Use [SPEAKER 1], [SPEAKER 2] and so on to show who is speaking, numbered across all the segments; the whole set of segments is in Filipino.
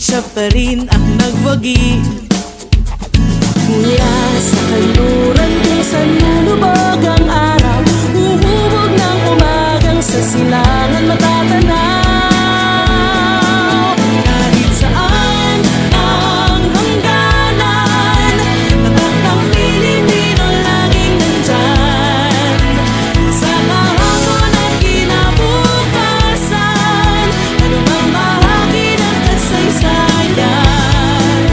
[SPEAKER 1] siya pa rin ang nagwagi. Mula sa kanluran kung saan lulubog ang araw, uhubog ng umagang sa silangan matatanaw. Kahit saan ang hangganan, tatak ng Pilipino laging nandyan. Sa kahapon at kinabukasan, anumang bahagi ng kasaysayan,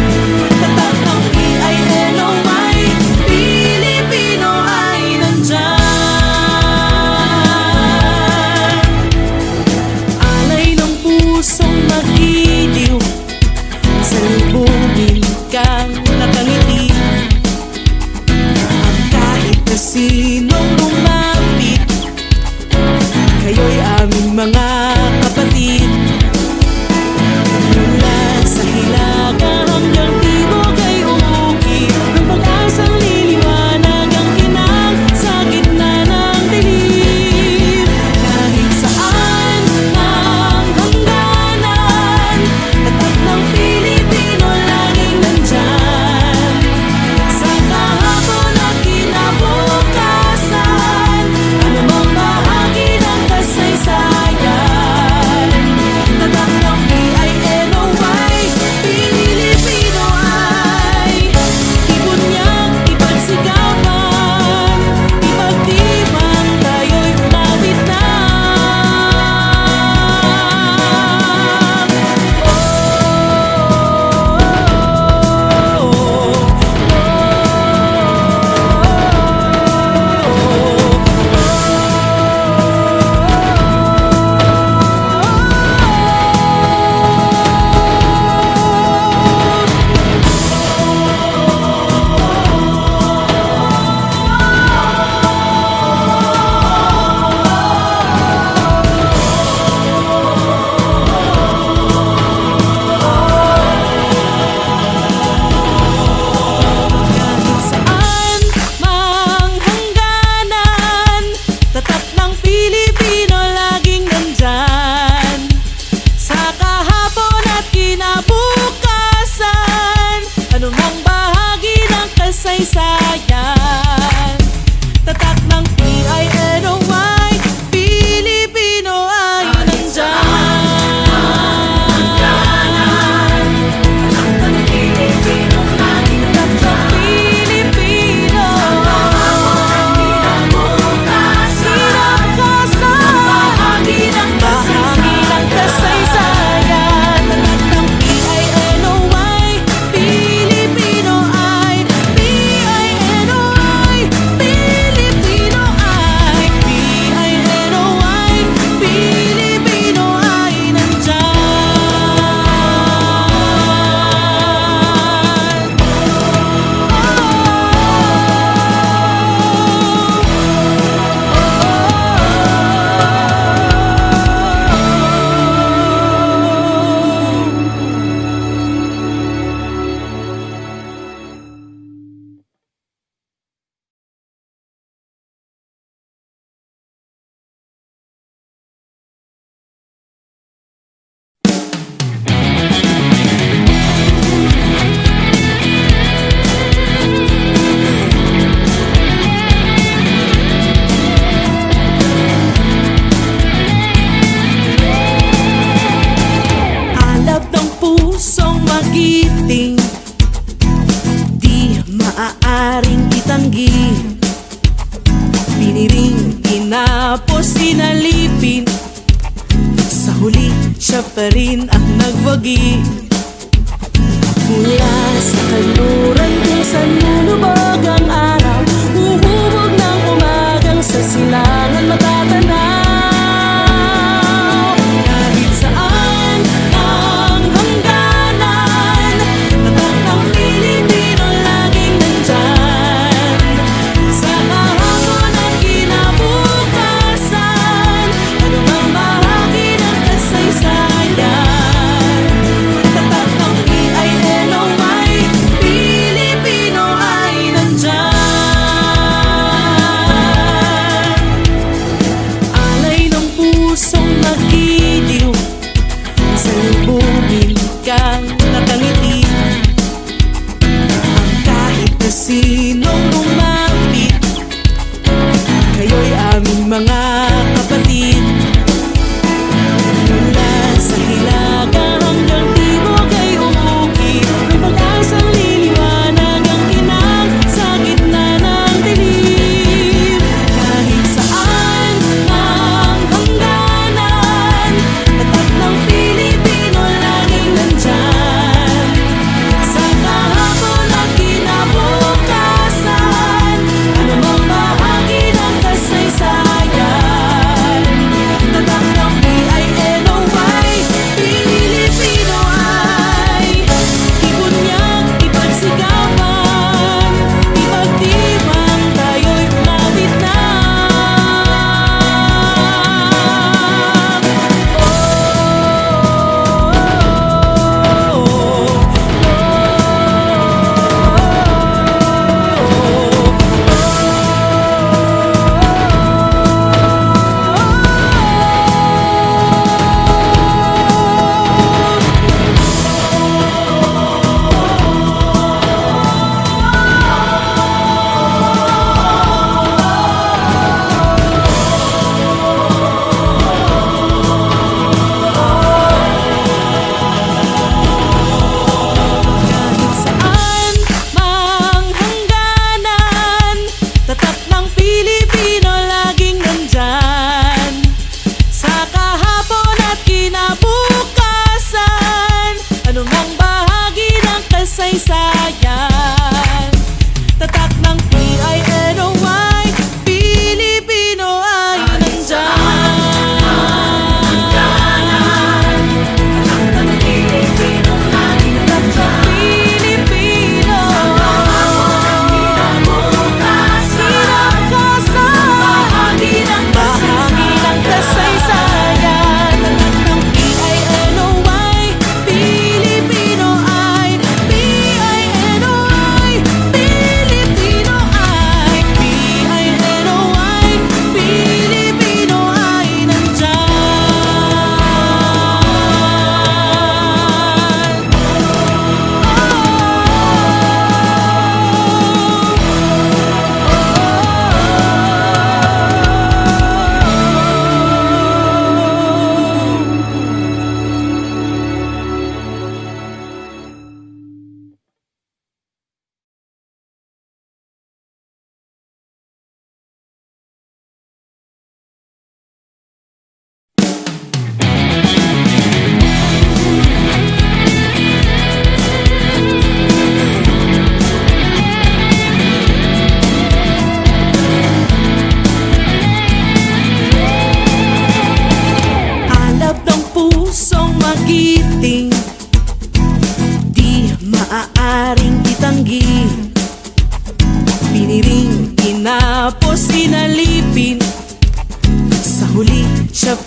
[SPEAKER 1] tatak ng PINOY, Pilipino ay nandyan. Alay ng pusong magiliw, sa lubungin kang nakangiti. Ang kahit na sinong lumapit, kayo'y aming mga kapatid. Mula sa hilaga hanggang timog ay uukit ng pag-asang liliwanag ang kinang sa gitna ng dilim. Kahit saan ang hangganan, tatak ng Pilipino laging nandyan. Sa kahapon at kinabukasan, anumang bahagi ng kasaysayan, tatak ng PINOY, Pilipino ay ibunyag, ipagsikapan, ipagdiwang tayo'y umabit na. Kahit saan mang hangganan, tatak ng Pilipino laging nandyan. Sa kahapon at kinabukasan, anumang bahagi ng kasaysayan, tatak ng PINOY, Pilipino ay nandyan. Alab ng pusong magiting, di maaaring itanggi. Piniring, tinapos, inalipin, sa huli siya pa rin ang nagwagi. Mula sa kanluran kung saan lulubog ang araw, uhubog ng umagang sa silangan matatanaw. Kahit saan ang hangganan, tatak ng Pilipino laging nandyan. Sa kahapon at kinabukasan, anumang bahagi ng kasaysayan,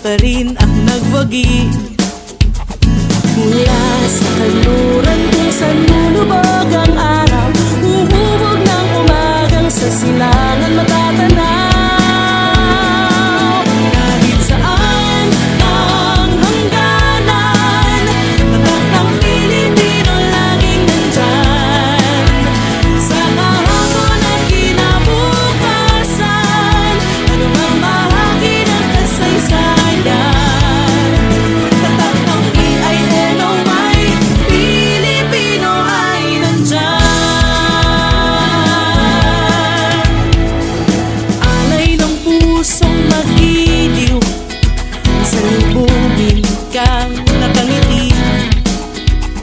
[SPEAKER 1] pa rin ang nagwagi. Mula sa kanluran kung saan lulubog ang araw, huhubog ng umagang sa silangan matatanaw. Kahit saan ang hangganan, tatak ng Pilipino laging nandyan. Sa kahapon at kinabukasan, anumang bahagi ng kasaysayan, tatak ng PINOY, Pilipino ay nandyan. Alay ng pusong magiliw, salubungin kang nakangiti.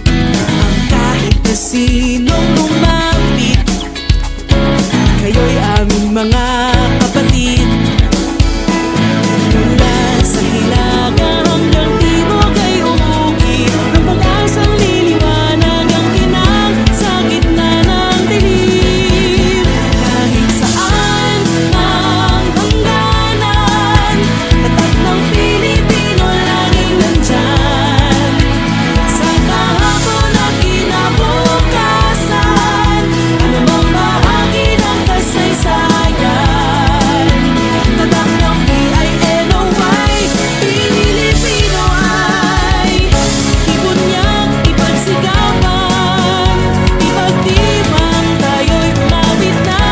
[SPEAKER 1] Ang kahit na sinong lumapit, kayo'y aming mga kapatid. Mula sa hilaga hanggang timog ay umukit ng pag-asang liliwanag ang kinang sa gitna ng dilim. Kahit saan ang hangganan, tatak ng Pilipino laging nandyan. Sa kahapon at kinabukasan, anumang bahagi ng kasaysayan, tatak ng PINOY, Pilipino ay ibunyag, ipagsigawan, ipagdiwang tayo'y umabit na.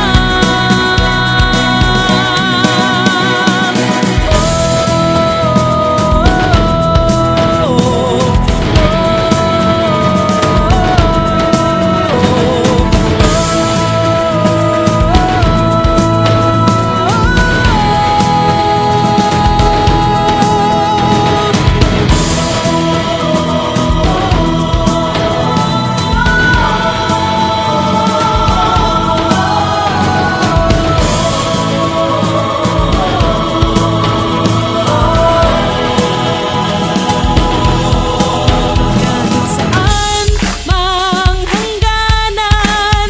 [SPEAKER 1] Kahit saan mang hangganan,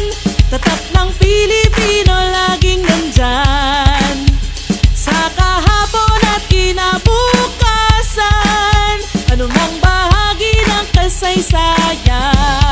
[SPEAKER 1] tatak ng Pilipino laging nandyan. Sa kahapon at kinabukasan, anumang bahagi ng kasaysayan,